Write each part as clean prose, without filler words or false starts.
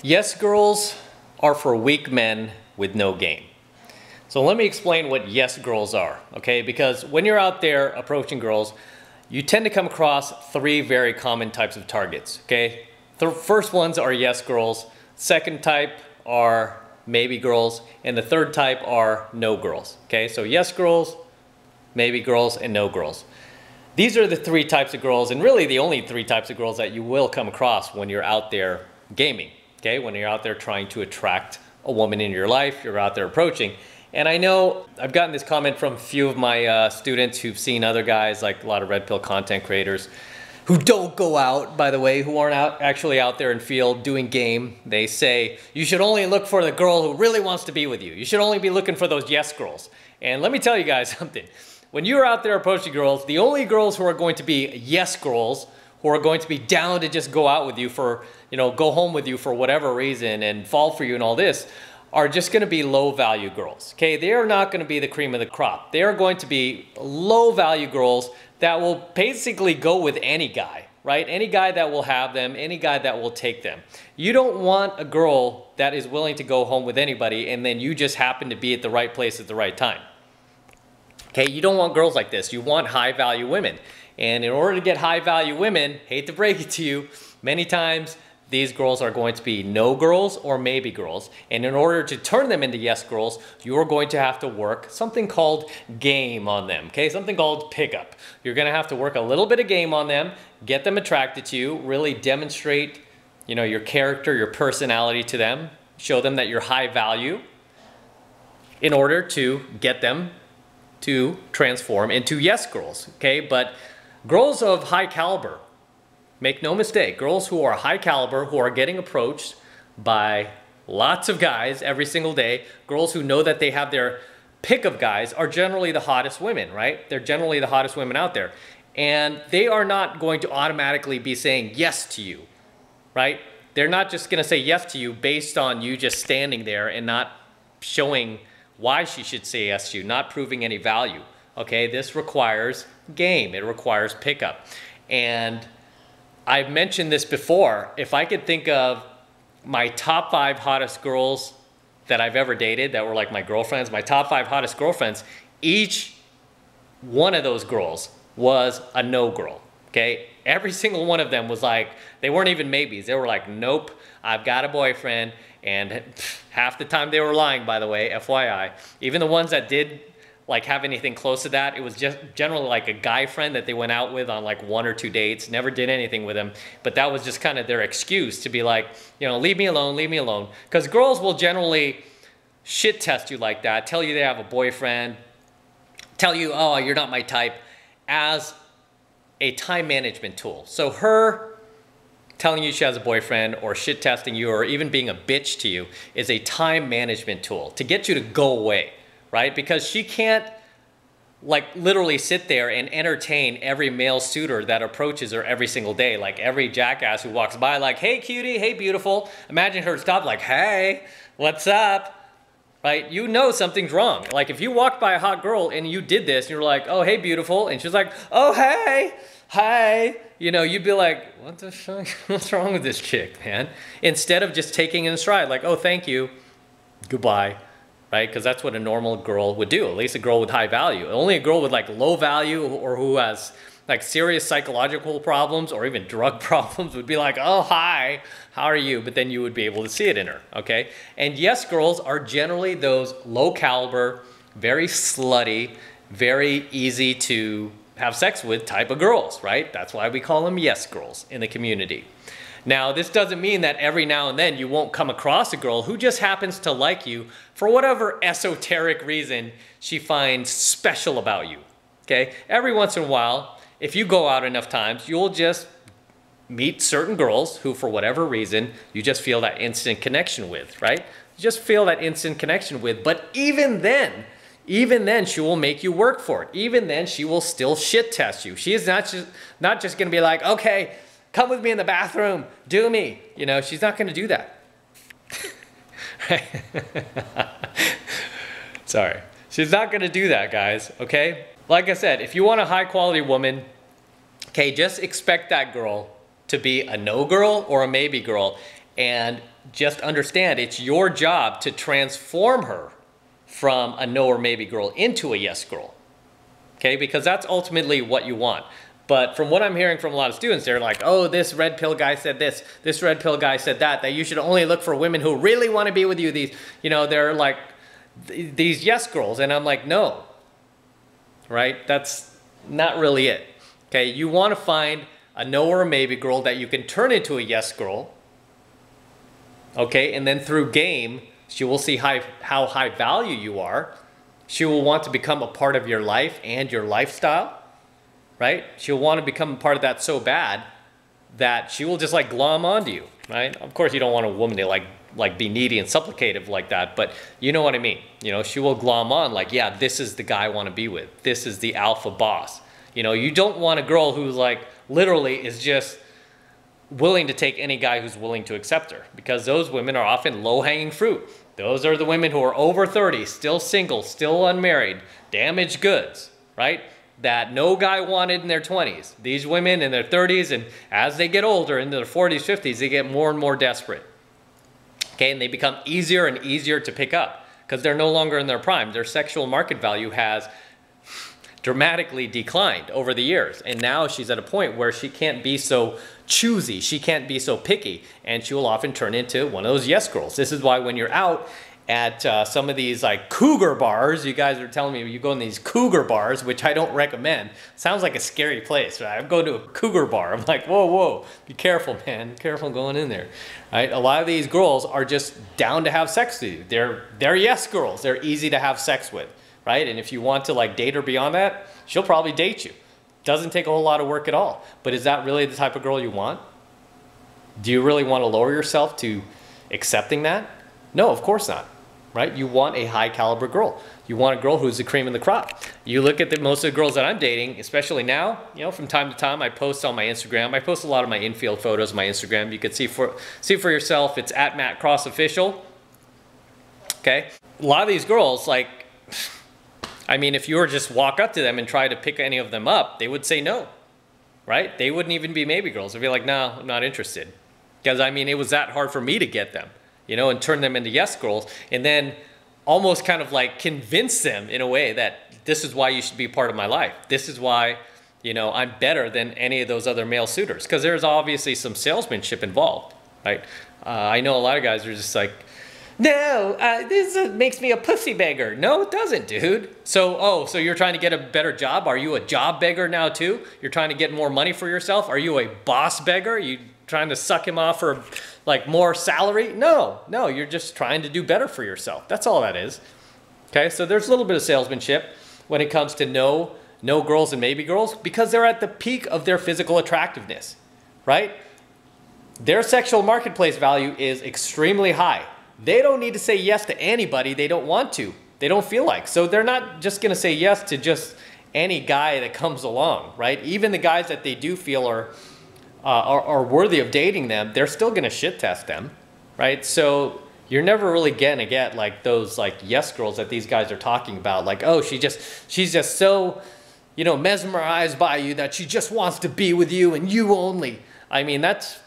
Yes girls are for weak men with no game. So let me explain what yes girls are, okay? Because when you're out there approaching girls, you tend to come across three very common types of targets, okay? The first ones are yes girls, second type are maybe girls, and the third type are no girls, okay? So yes girls, maybe girls, and no girls. These are the three types of girls, and really the only three types of girls that you will come across when you're out there gaming, okay? When you're out there trying to attract a woman in your life, you're out there approaching. And I know I've gotten this comment from a few of my students who've seen other guys, like a lot of red pill content creators, who don't go out, by the way, who aren't actually out there in field doing game. They say, you should only look for the girl who really wants to be with you. You should only be looking for those yes girls. And let me tell you guys something. When you're out there approaching girls, the only girls who are going to be yes girls, who are going to be down to just go out with you for, go home with you for whatever reason and fall for you and all this, are just going to be low value girls, okay? They are not going to be the cream of the crop. They are going to be low value girls that will basically go with any guy, right? Any guy that will have them, any guy that will take them. You don't want a girl that is willing to go home with anybody and then you just happen to be at the right place at the right time. Okay, you don't want girls like this. You want high value women. And in order to get high value women, hate to break it to you, many times these girls are going to be no girls or maybe girls. And in order to turn them into yes girls, you're going to have to work something called game on them, okay? Something called pickup. You're gonna have to work a little bit of game on them, get them attracted to you, really demonstrate, your character, your personality to them, show them that you're high value in order to get them to transform into yes girls, okay? But girls of high caliber, make no mistake, girls who are high caliber, who are getting approached by lots of guys every single day, girls who know that they have their pick of guys are generally the hottest women, right? They're generally the hottest women out there. And they are not going to automatically be saying yes to you, right? They're not just gonna say yes to you based on you just standing there and not showing why she should say yes to you, not proving any value, okay? This requires game, it requires pickup. And I've mentioned this before, if I could think of my top 5 hottest girls that I've ever dated that were like my girlfriends, my top 5 hottest girlfriends, each one of those girls was a no girl, okay? Every single one of them was like, they weren't even maybes, they were like, nope, I've got a boyfriend. And half the time they were lying, by the way, FYI. Even the ones that did like have anything close to that, it was just generally like a guy friend that they went out with on like 1 or 2 dates, never did anything with him, but that was just kind of their excuse to be like, leave me alone, leave me alone. Because girls will generally shit test you like that, tell you they have a boyfriend, tell you, oh, you're not my type, as a time management tool. So her telling you she has a boyfriend or shit testing you or even being a bitch to you is a time management tool to get you to go away, right? Because she can't like literally sit there and entertain every male suitor that approaches her every single day. Like every jackass who walks by like, hey cutie, hey beautiful. Imagine her stop like, hey, what's up? Right? You know something's wrong. Like if you walked by a hot girl and you did this and you're like, oh, hey beautiful. And she's like, oh, hey, hey. You'd be like, what the fuck? What's wrong with this chick, man? Instead of just taking it in stride, like, oh, thank you, goodbye, right? Because that's what a normal girl would do, at least a girl with high value. Only a girl with like low value or who has like serious psychological problems or even drug problems would be like, oh, hi, how are you? But then you would be able to see it in her, okay? And yes, girls are generally those low caliber, very slutty, very easy to have sex with type of girls, right? That's why we call them yes girls in the community. Now, this doesn't mean that every now and then you won't come across a girl who just happens to like you for whatever esoteric reason she finds special about you, okay? Every once in a while, if you go out enough times, you'll just meet certain girls who, for whatever reason, you just feel that instant connection with, right? You just feel that instant connection with, but even then, she will make you work for it. Even then, she will still shit test you. She is not just gonna be like, okay, come with me in the bathroom, do me. She's not gonna do that. Sorry. She's not gonna do that, guys, okay? Like I said, if you want a high quality woman, okay, just expect that girl to be a no girl or a maybe girl. And just understand it's your job to transform her from a no or maybe girl into a yes girl. Okay, because that's ultimately what you want. But from what I'm hearing from a lot of students, they're like, oh, this red pill guy said this red pill guy said that you should only look for women who really want to be with you. These, you know, they're like these yes girls. And I'm like, no, right? That's not really it. Okay, you want to find a no or a maybe girl that you can turn into a yes girl. Okay, and then through game, she will see how high value you are. She will want to become a part of your life and your lifestyle. Right? She'll want to become a part of that so bad that she will just like glom onto you, right? Of course, you don't want a woman to like be needy and supplicative like that, but you know what I mean. You know, she will glom on like, yeah, this is the guy I want to be with. This is the alpha boss. You know, you don't want a girl who's like literally is just willing to take any guy who's willing to accept her, because those women are often low-hanging fruit. Those are the women who are over 30, still single, still unmarried, damaged goods, right? That no guy wanted in their 20s. These women in their 30s, and as they get older, into their 40s, 50s, they get more and more desperate. Okay, and they become easier and easier to pick up because they're no longer in their prime. Their sexual market value has dramatically declined over the years. And now she's at a point where she can't be so choosy. She can't be so picky. And she will often turn into one of those yes girls. This is why when you're out at some of these like cougar bars, you guys are telling me you go in these cougar bars, which I don't recommend. Sounds like a scary place, right? I'm going to a cougar bar. I'm like, whoa, whoa, be careful, man. Be careful going in there, right? A lot of these girls are just down to have sex with you. They're yes girls. They're easy to have sex with, right? And if you want to like date her beyond that, she'll probably date you. Doesn't take a whole lot of work at all. But is that really the type of girl you want? Do you really want to lower yourself to accepting that? No, of course not. Right? You want a high caliber girl. You want a girl who's the cream of the crop. You look at most of the girls that I'm dating, especially now, you know, from time to time, I post on my Instagram. I post a lot of my infield photos on my Instagram. You can see for yourself. It's at @MattCrossOfficial. Okay? A lot of these girls, like, I mean, if you were just walk up to them and try to pick any of them up, they would say no. Right? They wouldn't even be maybe girls. They'd be like, no, I'm not interested. Because, I mean, it was that hard for me to get them. You know, and turn them into yes girls, and then almost kind of like convince them in a way that this is why you should be part of my life. This is why, you know, I'm better than any of those other male suitors, because there's obviously some salesmanship involved, right? I know a lot of guys are just like, no, this makes me a pussy beggar. No, it doesn't, dude. So you're trying to get a better job? Are you a job beggar now too? You're trying to get more money for yourself? Are you a boss beggar? You trying to suck him off for like more salary? No, you're just trying to do better for yourself. That's all that is. Okay, so there's a little bit of salesmanship when it comes to no girls and maybe girls, because they're at the peak of their physical attractiveness, right? Their sexual marketplace value is extremely high. They don't need to say yes to anybody they don't want to. They don't feel like. So they're not just going to say yes to just any guy that comes along, right? Even the guys that they do feel are worthy of dating them, they're still going to shit test them, right? So you're never really going to get like those like yes girls that these guys are talking about. Like, oh, she's just so, you know, mesmerized by you that she just wants to be with you and you only. I mean, that's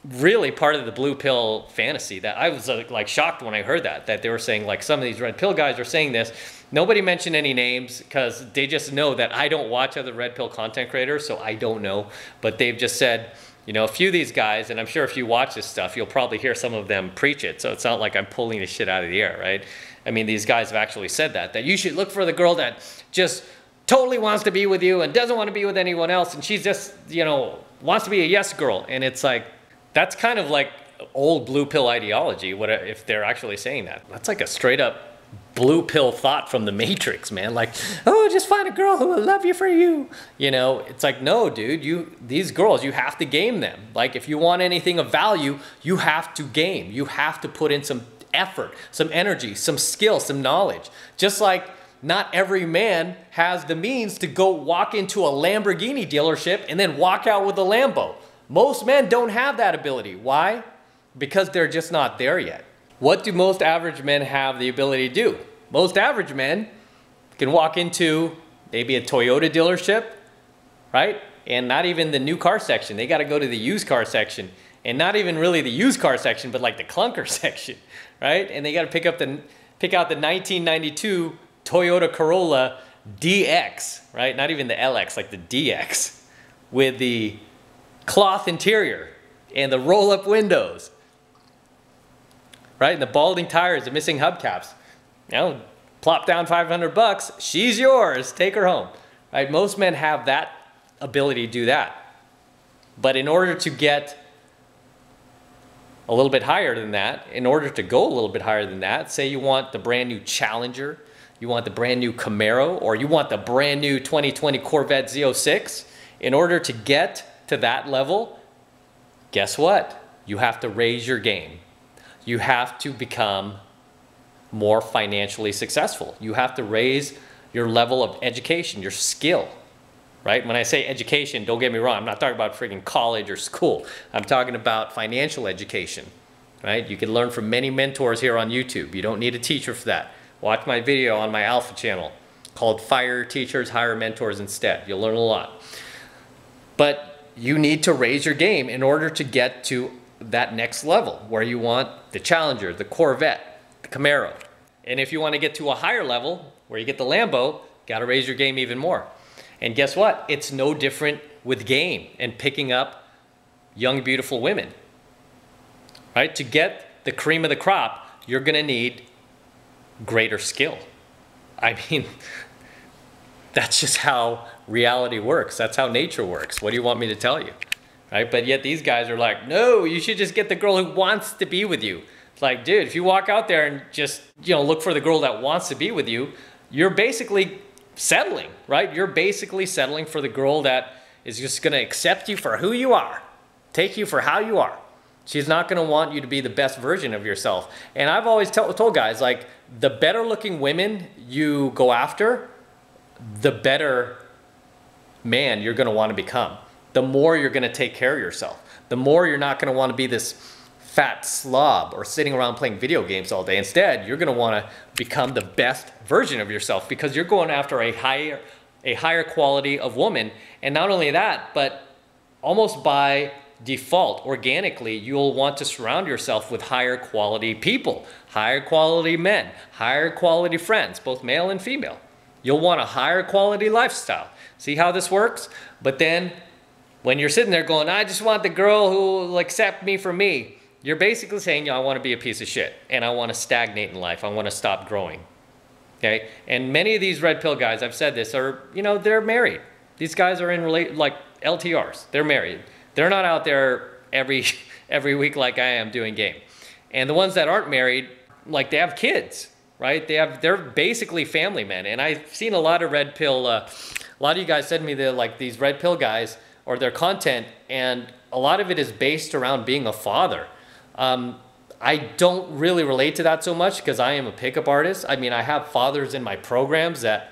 really part of the blue pill fantasy that I was like shocked when I heard that they were saying like some of these red pill guys are saying this. Nobody mentioned any names because they just know that I don't watch other red pill content creators, so I don't know. But they've just said, you know, a few of these guys, and I'm sure if you watch this stuff, you'll probably hear some of them preach it. So it's not like I'm pulling the shit out of the air, right? I mean, these guys have actually said that you should look for the girl that just totally wants to be with you and doesn't want to be with anyone else, and she's just, you know, wants to be a yes girl. And it's like, that's kind of like old blue pill ideology, if they're actually saying that. That's like a straight up blue pill thought from the Matrix, man. Like, oh, just find a girl who will love you for you. You know, it's like, no, dude, these girls, you have to game them. Like, if you want anything of value, you have to game. You have to put in some effort, some energy, some skill, some knowledge. Just like not every man has the means to go walk into a Lamborghini dealership and then walk out with a Lambo. Most men don't have that ability. Why? Because they're just not there yet. What do most average men have the ability to do? Most average men can walk into maybe a Toyota dealership, right? And not even the new car section. They got to go to the used car section And not even really the used car section, but like the clunker section, right? And they got to pick out the 1992 Toyota Corolla DX, right? Not even the LX, like the DX, with the cloth interior and the roll-up windows, right? And the balding tires, the missing hubcaps. You know, plop down 500 bucks, she's yours, take her home, right? Most men have that ability to do that. But in order to get a little bit higher than that, in order to go a little bit higher than that, say you want the brand new Challenger, you want the brand new Camaro, or you want the brand new 2020 Corvette Z06, in order to get to that level, guess what? You have to raise your game. You have to become more financially successful. You have to raise your level of education, your skill, right? When I say education, don't get me wrong, I'm not talking about freaking college or school. I'm talking about financial education, right? You can learn from many mentors here on YouTube. You don't need a teacher for that. Watch my video on my Alpha channel called Fire Teachers, Hire Mentors Instead. You'll learn a lot. But you need to raise your game in order to get to that next level where you want the Challenger, the Corvette, the Camaro. And if you want to get to a higher level where you get the Lambo, got to raise your game even more. And guess what? It's no different with game and picking up young, beautiful women, right? To get the cream of the crop, you're going to need greater skill. I mean, that's just how reality works. That's how nature works. What do you want me to tell you, right? But yet these guys are like, no, you should just get the girl who wants to be with you. It's like, dude, if you walk out there and just, you know, look for the girl that wants to be with you, you're basically settling, right? You're basically settling for the girl that is just going to accept you for who you are, take you for how you are. She's not going to want you to be the best version of yourself. And I've always told guys, like, the better looking women you go after, the better man you're going to want to become. The more you're going to take care of yourself. The more you're not going to want to be this fat slob or sitting around playing video games all day. Instead, you're going to want to become the best version of yourself because you're going after a higher quality of woman. And not only that, but almost by default, organically, you'll want to surround yourself with higher quality people, higher quality men, higher quality friends, both male and female. You'll want a higher quality lifestyle. See how this works? But then when you're sitting there going, I just want the girl who will accept me for me, you're basically saying, yeah, I want to be a piece of shit and I want to stagnate in life. I want to stop growing. Okay? And many of these red pill guys, I've said this, are, you know, they're married. These guys are in like LTRs. They're married. They're not out there every week like I am doing game. And the ones that aren't married, like, they have kids, right? They're basically family men. And I've seen a lot of red pill, a lot of you guys send me these red pill guys or their content, and a lot of it is based around being a father. I don't really relate to that so much because I am a pickup artist. I mean, I have fathers in my programs that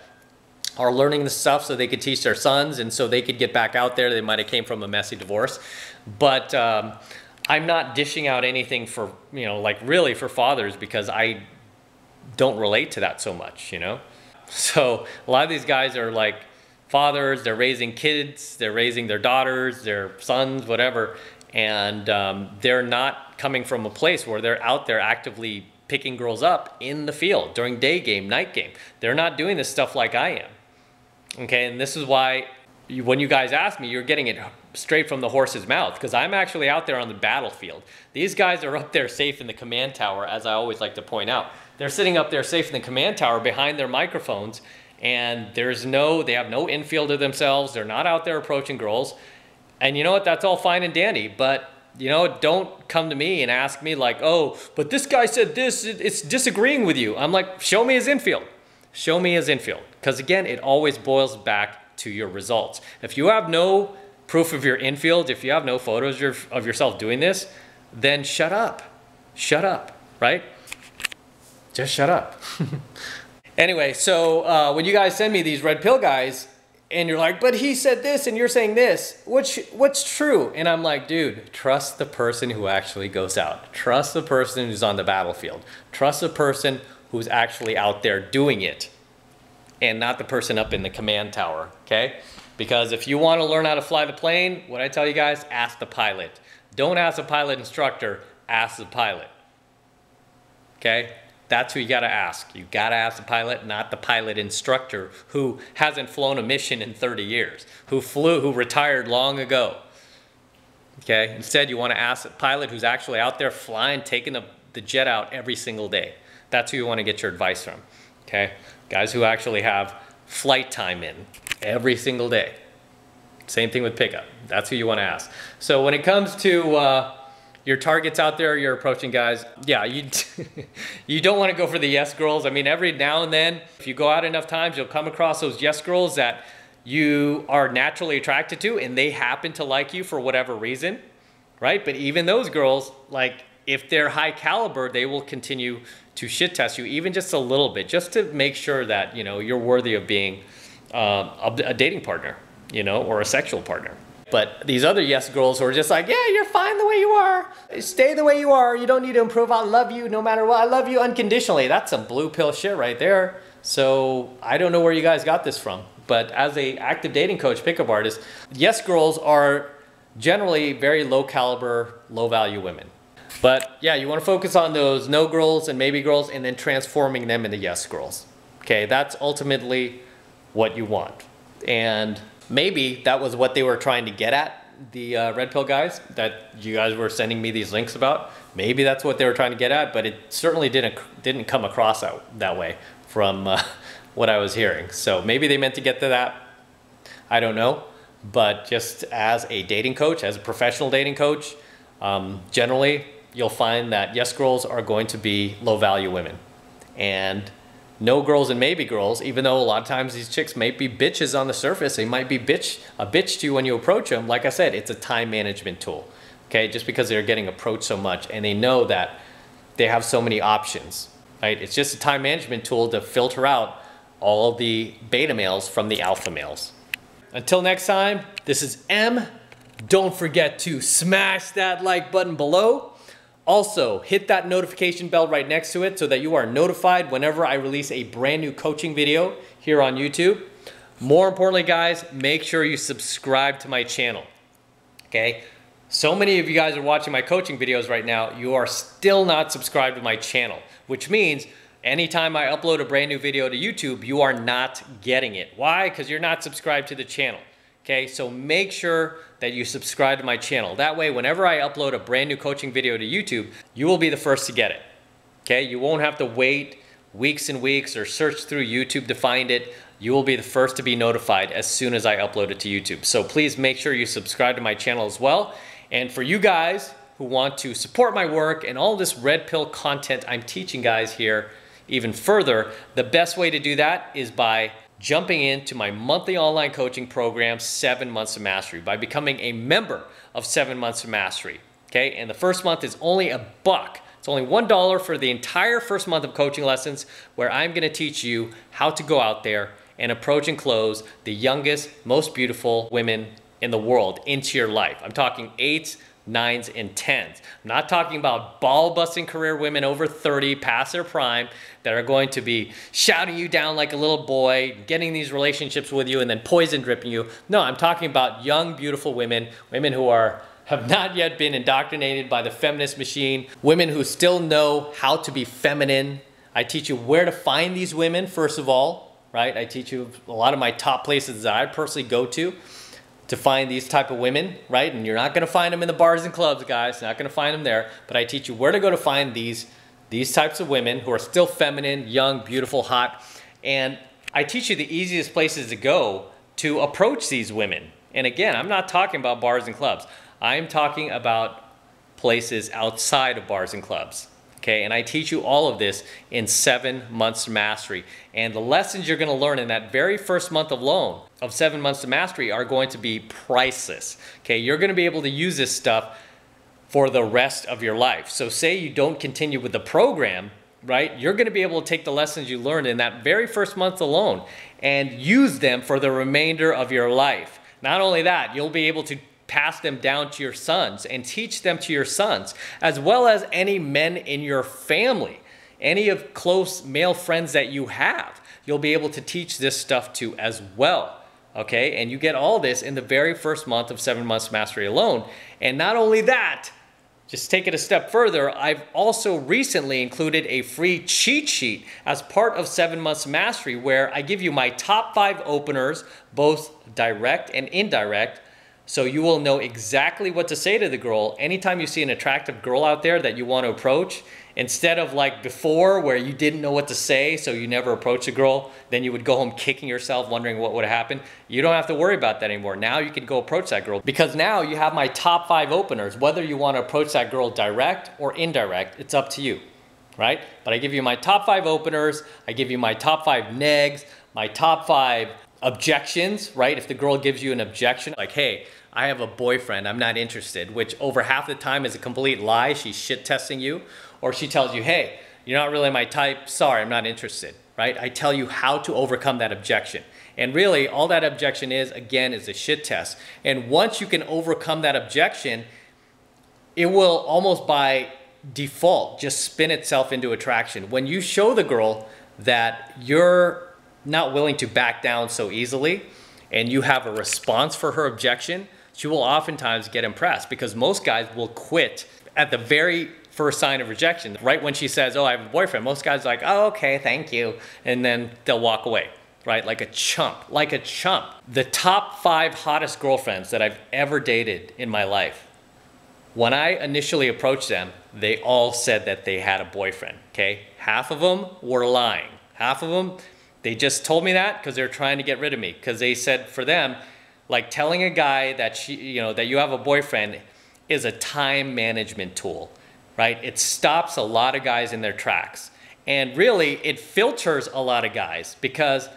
are learning the stuff so they could teach their sons and so they could get back out there. They might have came from a messy divorce. But I'm not dishing out anything for, you know, like really for fathers because I don't relate to that so much, you know? So a lot of these guys are like fathers, they're raising kids, they're raising their daughters, their sons, whatever. And they're not coming from a place where they're out there actively picking girls up in the field during day game, night game. They're not doing this stuff like I am. Okay, and this is why when you guys ask me, you're getting it straight from the horse's mouth because I'm actually out there on the battlefield. These guys are up there safe in the command tower, as I always like to point out. They're sitting up there safe in the command tower behind their microphones, and they have no infield of themselves. They're not out there approaching girls. And you know what? That's all fine and dandy, but you know, don't come to me and ask me like, oh, but this guy said this, it's disagreeing with you. I'm like, show me his infield. Show me his infield. Because again, it always boils back to your results. If you have no proof of your infield, if you have no photos of yourself doing this, then shut up. Shut up, right? Just shut up. Anyway, so when you guys send me these red pill guys, and you're like, but he said this and you're saying this, what's true? And I'm like, dude, trust the person who actually goes out. Trust the person who's on the battlefield. Trust the person who's actually out there doing it and not the person up in the command tower, okay? Because if you want to learn how to fly the plane, what I tell you guys, ask the pilot. Don't ask a pilot instructor, ask the pilot. Okay? That's who you gotta ask. You gotta ask the pilot, not the pilot instructor who hasn't flown a mission in 30 years, who retired long ago. Okay? Instead, you wanna ask a pilot who's actually out there flying, taking the jet out every single day. That's who you wanna get your advice from. Okay? Guys who actually have flight time in every single day. Same thing with pickup. That's who you wanna ask. So when it comes to your targets out there, you're approaching guys, yeah, you don't want to go for the yes girls. I mean, every now and then, if you go out enough times, you'll come across those yes girls that you are naturally attracted to and they happen to like you for whatever reason, right? But even those girls, like if they're high caliber, they will continue to shit test you even just a little bit, just to make sure that, you know, you're worthy of being a dating partner, you know, or a sexual partner. But these other yes girls who are just like, yeah, you're fine the way you are. Stay the way you are. You don't need to improve. I love you no matter what. I love you unconditionally. That's some blue pill shit right there. So I don't know where you guys got this from. But as a active dating coach, pickup artist, yes girls are generally very low caliber, low value women. But yeah, you want to focus on those no girls and maybe girls and then transforming them into yes girls. Okay, that's ultimately what you want. And maybe that was what they were trying to get at, the red pill guys that you guys were sending me these links about. Maybe that's what they were trying to get at, but it certainly didn't come across that way from what I was hearing. So maybe they meant to get to that. I don't know. But just as a dating coach, as a professional dating coach, generally you'll find that yes girls are going to be low value women. And no girls and maybe girls, even though a lot of times these chicks might be bitches on the surface, they might be a bitch to you when you approach them. Like I said, it's a time management tool, okay? Just because they're getting approached so much and they know that they have so many options, right? It's just a time management tool to filter out all of the beta males from the alpha males. Until next time, this is M. Don't forget to smash that like button below. Also, hit that notification bell right next to it so that you are notified whenever I release a brand new coaching video here on YouTube. More importantly, guys, make sure you subscribe to my channel, okay? So many of you guys are watching my coaching videos right now, you are still not subscribed to my channel, which means anytime I upload a brand new video to YouTube, you are not getting it. Why? Because you're not subscribed to the channel. Okay, so make sure that you subscribe to my channel. That way, whenever I upload a brand new coaching video to YouTube, you will be the first to get it. Okay, you won't have to wait weeks and weeks or search through YouTube to find it. You will be the first to be notified as soon as I upload it to YouTube. So please make sure you subscribe to my channel as well. And for you guys who want to support my work and all this red pill content I'm teaching guys here even further, the best way to do that is by jumping into my monthly online coaching program, 7 Months to Mastery, by becoming a member of 7 Months to Mastery, okay? And the first month is only $1. It's only $1 for the entire first month of coaching lessons where I'm gonna teach you how to go out there and approach and close the youngest, most beautiful women in the world into your life. I'm talking 8s, 9s, and 10s. I'm not talking about ball-busting career women over 30 past their prime that are going to be shouting you down like a little boy, getting these relationships with you and then poison dripping you. No, I'm talking about young, beautiful women, women who have not yet been indoctrinated by the feminist machine, women who still know how to be feminine. I teach you where to find these women, first of all, right? I teach you a lot of my top places that I personally go to find these type of women, right? And you're not gonna find them in the bars and clubs, guys. You're not gonna find them there, but I teach you where to go to find these types of women who are still feminine, young, beautiful, hot. And I teach you the easiest places to go to approach these women. And again, I'm not talking about bars and clubs. I'm talking about places outside of bars and clubs. Okay, and I teach you all of this in 7 Months to Mastery. And the lessons you're gonna learn in that very first month alone of 7 Months to Mastery are going to be priceless. Okay, you're gonna be able to use this stuff for the rest of your life. So say you don't continue with the program, right? You're gonna be able to take the lessons you learned in that very first month alone and use them for the remainder of your life. Not only that, you'll be able to pass them down to your sons and teach them to your sons, as well as any men in your family, any of close male friends that you have, you'll be able to teach this stuff to as well. okay? And you get all this in the very first month of 7 Months Mastery alone. And not only that, just take it a step further, I've also recently included a free cheat sheet as part of 7 Months Mastery where I give you my top 5 openers, both direct and indirect, so you will know exactly what to say to the girl. Anytime you see an attractive girl out there that you want to approach, instead of like before where you didn't know what to say, so you never approached a girl, then you would go home kicking yourself wondering what would happen. You don't have to worry about that anymore. Now you can go approach that girl because now you have my top 5 openers. Whether you want to approach that girl direct or indirect, it's up to you, right? But I give you my top 5 openers, I give you my top 5 negs, my top 5 objections, right? If the girl gives you an objection, like, hey, I have a boyfriend, I'm not interested, which over half the time is a complete lie. She's shit testing you. Or she tells you, hey, you're not really my type, sorry, I'm not interested, right? I tell you how to overcome that objection. And really, all that objection is, again, is a shit test. And once you can overcome that objection, it will almost by default just spin itself into attraction. When you show the girl that you're not willing to back down so easily, and you have a response for her objection, she will oftentimes get impressed because most guys will quit at the very first sign of rejection. Right when she says, oh, I have a boyfriend, most guys are like, oh, okay, thank you. And then they'll walk away, right? Like a chump, like a chump. The top 5 hottest girlfriends that I've ever dated in my life, when I initially approached them, they all said that they had a boyfriend, okay? Half of them were lying. Half of them, they just told me that because they're trying to get rid of me. Because they said for them, like telling a guy that that you have a boyfriend is a time management tool, right? It stops a lot of guys in their tracks. And really, it filters a lot of guys because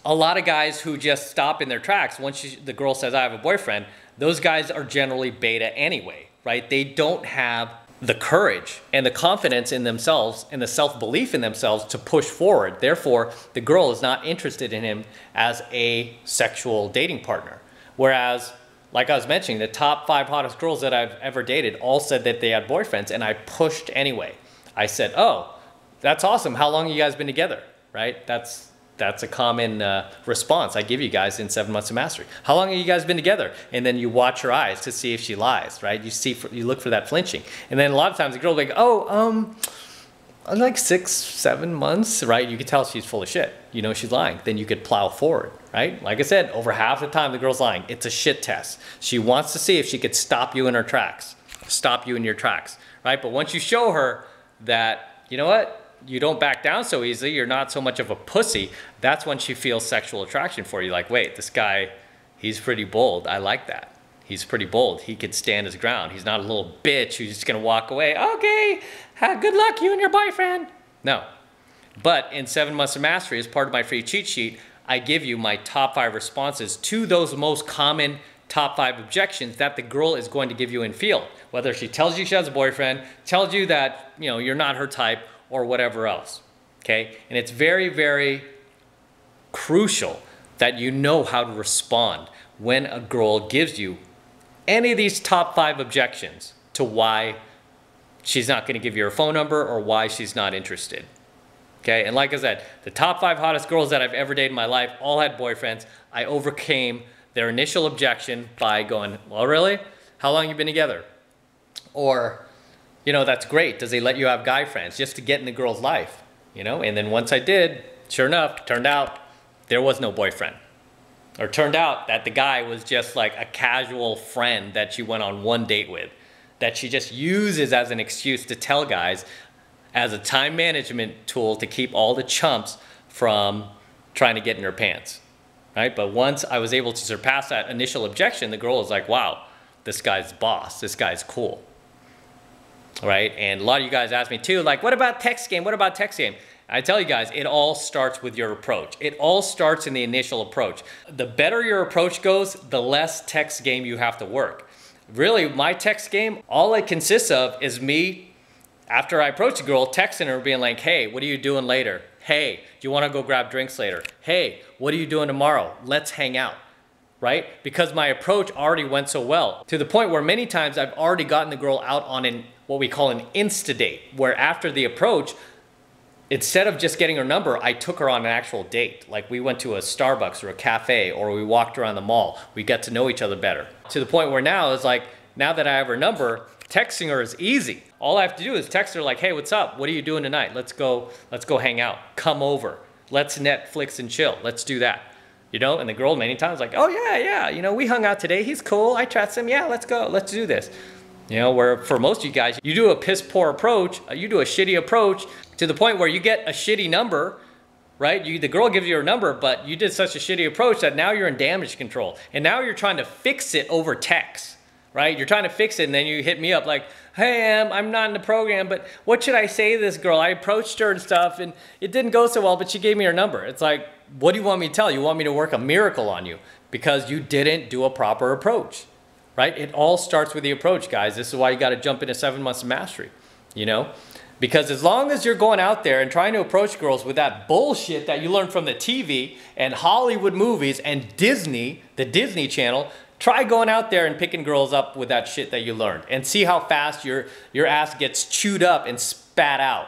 a lot of guys who just stop in their tracks, once the girl says, I have a boyfriend, those guys are generally beta anyway, right? They don't have the courage and the confidence in themselves and the self-belief in themselves to push forward. Therefore, the girl is not interested in him as a sexual dating partner. Whereas, like I was mentioning, the top 5 hottest girls that I've ever dated all said that they had boyfriends, and I pushed anyway. I said, oh, that's awesome. How long have you guys been together, right? That's a common response I give you guys in 7 Months of Mastery. How long have you guys been together? And then you watch her eyes to see if she lies, right? You look for that flinching. And then a lot of times the girl will be like, oh, like 6, 7 months, right? You can tell she's full of shit. You know she's lying. Then you could plow forward, right? Like I said, over half the time the girl's lying. It's a shit test. She wants to see if she could stop you in her tracks, stop you in your tracks, right? But once you show her that, you know what? You don't back down so easily, you're not so much of a pussy, that's when she feels sexual attraction for you. Like, wait, this guy, he's pretty bold. I like that. He's pretty bold. He could stand his ground. He's not a little bitch who's just gonna walk away. Okay, good luck, you and your boyfriend. No. But in 7 Months of Mastery, as part of my free cheat sheet, I give you my top 5 responses to those most common top 5 objections that the girl is going to give you in field. Whether she tells you she has a boyfriend, tells you that you're not her type, or whatever else, okay? And it's very, very crucial that you know how to respond when a girl gives you any of these top 5 objections to why she's not gonna give you her phone number or why she's not interested, okay? And like I said, the top 5 hottest girls that I've ever dated in my life all had boyfriends. I overcame their initial objection by going, well, really? How long you been together? Or, that's great. Does he let you have guy friends just to get in the girl's life? And then once I did, sure enough, turned out there was no boyfriend. Or turned out that the guy was just like a casual friend that she went on one date with, that she just uses as an excuse to tell guys as a time management tool to keep all the chumps from trying to get in her pants, right? But once I was able to surpass that initial objection, the girl was like, wow, this guy's boss, this guy's cool. Right? And a lot of you guys ask me too, like, what about text game? What about text game? I tell you guys, it all starts with your approach. It all starts in the initial approach. The better your approach goes, the less text game you have to work. Really, my text game, all it consists of is me, after I approach a girl, texting her being like, hey, what are you doing later? Hey, do you want to go grab drinks later? Hey, what are you doing tomorrow? Let's hang out. Right? Because my approach already went so well, to the point where many times I've already gotten the girl out on what we call an insta date, where after the approach, instead of just getting her number, I took her on an actual date. Like we went to a Starbucks or a cafe, or we walked around the mall. We got to know each other better. To the point where now it's like, now that I have her number, texting her is easy. All I have to do is text her like, hey, what's up? What are you doing tonight? Let's go hang out. Come over. Let's Netflix and chill. Let's do that. You know, and the girl many times like, oh yeah, you know, we hung out today. He's cool. I trust him. Yeah, let's go. Let's do this. You know, where for most of you guys, you do a piss poor approach, you do a shitty approach to the point where you get a shitty number, right? The girl gives you her number, but you did such a shitty approach that now you're in damage control. And now you're trying to fix it over text, right? You're trying to fix it and then you hit me up like, hey, I'm not in the program, but what should I say to this girl? I approached her and stuff and it didn't go so well, but she gave me her number. It's like, what do you want me to tell you? You want me to work a miracle on you because you didn't do a proper approach, right? It all starts with the approach, guys. This is why you got to jump into 7 months of mastery, you know? Because as long as you're going out there and trying to approach girls with that bullshit that you learned from the TV and Hollywood movies and Disney, the Disney Channel, try going out there and picking girls up with that shit that you learned and see how fast your ass gets chewed up and spat out.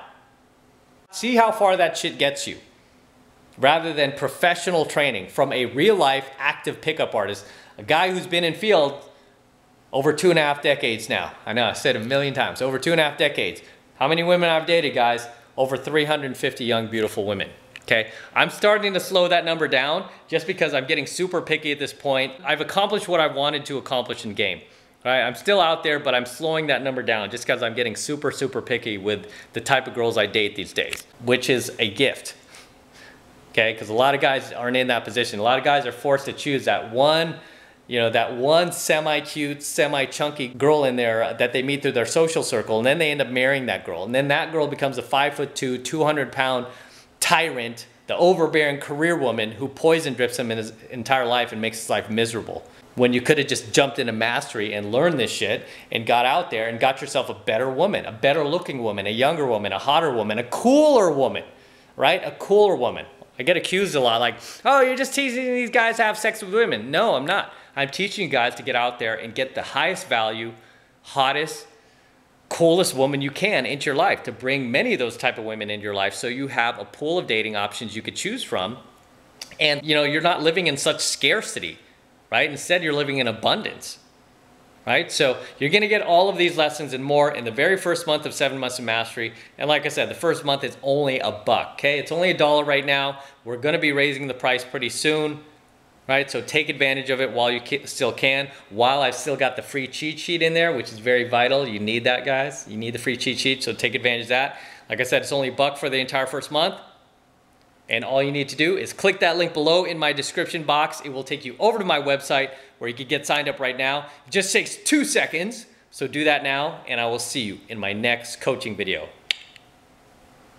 See how far that shit gets you. Rather than professional training from a real life active pickup artist, a guy who's been in field over 2.5 decades now. I know I said it a million times, over 2.5 decades. How many women I've dated, guys? Over 350 young, beautiful women. Okay, I'm starting to slow that number down just because I'm getting super picky at this point. I've accomplished what I wanted to accomplish in game. Right? I'm still out there, but I'm slowing that number down just because I'm getting super, super picky with the type of girls I date these days, which is a gift. Okay, because a lot of guys aren't in that position. A lot of guys are forced to choose that one, you know, that one semi-cute, semi-chunky girl in there that they meet through their social circle, and then they end up marrying that girl. And then that girl becomes a 5'2", 200-pound tyrant, the overbearing career woman who poison drips him in his entire life and makes his life miserable. When you could have just jumped into mastery and learned this shit and got out there and got yourself a better woman, a better looking woman, a younger woman, a hotter woman, a cooler woman, right? A cooler woman. I get accused a lot like, oh, you're just teaching these guys to have sex with women. No, I'm not. I'm teaching you guys to get out there and get the highest value, hottest, coolest woman you can into your life, to bring many of those type of women into your life so you have a pool of dating options you could choose from. And you know, you're not living in such scarcity, right? Instead, you're living in abundance, right? So you're gonna get all of these lessons and more in the very first month of 7 months of mastery. And like I said, the first month is only $1, okay? It's only $1 right now. We're gonna be raising the price pretty soon, right? So take advantage of it while you still can, while I've still got the free cheat sheet in there, which is very vital. You need that, guys. You need the free cheat sheet, so take advantage of that. Like I said, it's only $1 for the entire first month. And all you need to do is click that link below in my description box. It will take you over to my website where you can get signed up right now. It just takes 2 seconds. So do that now, and I will see you in my next coaching video.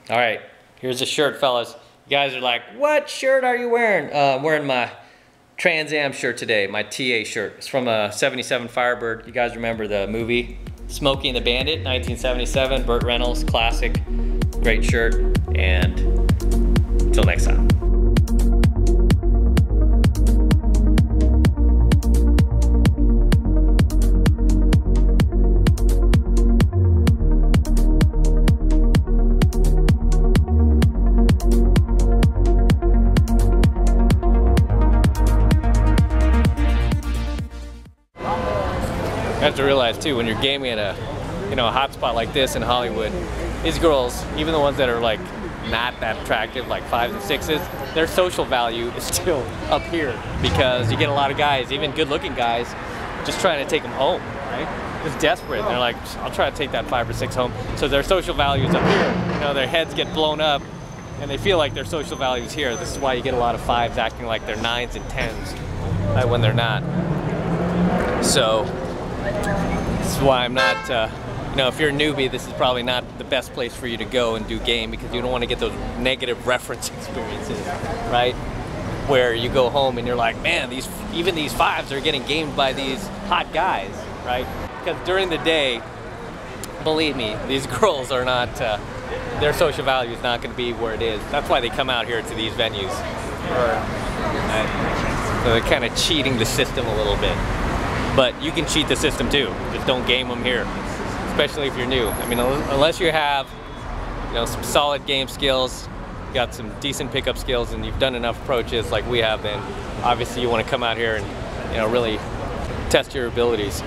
All right, here's a shirt, fellas. You guys are like, what shirt are you wearing? I'm wearing my Trans Am shirt today, my TA shirt. It's from a 77 Firebird. You guys remember the movie Smokey and the Bandit, 1977, Burt Reynolds, classic, great shirt, and until next time. You have to realize too, when you're gaming at a hot spot like this in Hollywood, these girls, even the ones that are like not that attractive, like 5s and 6s, their social value is still up here because you get a lot of guys, even good-looking guys, just trying to take them home, right? Just desperate. And they're like, I'll try to take that 5 or 6 home. So their social value is up here. You know, their heads get blown up, and they feel like their social value is here. This is why you get a lot of 5s acting like they're 9s and 10s, right, when they're not. So this is why I'm not, you know, if you're a newbie, this is probably not the best place for you to go and do game, because you don't want to get those negative reference experiences, right? Where you go home and you're like, man, even these 5s are getting gamed by these hot guys, right? Because during the day, believe me, these girls are not, their social value is not going to be where it is. That's why they come out here to these venues. So they're kind of cheating the system a little bit. But you can cheat the system too. Just don't game them here, especially if you're new. I mean, unless you have you know, some solid game skills, you got some decent pickup skills, and you've done enough approaches like we have, then obviously you want to come out here and, you know, really test your abilities.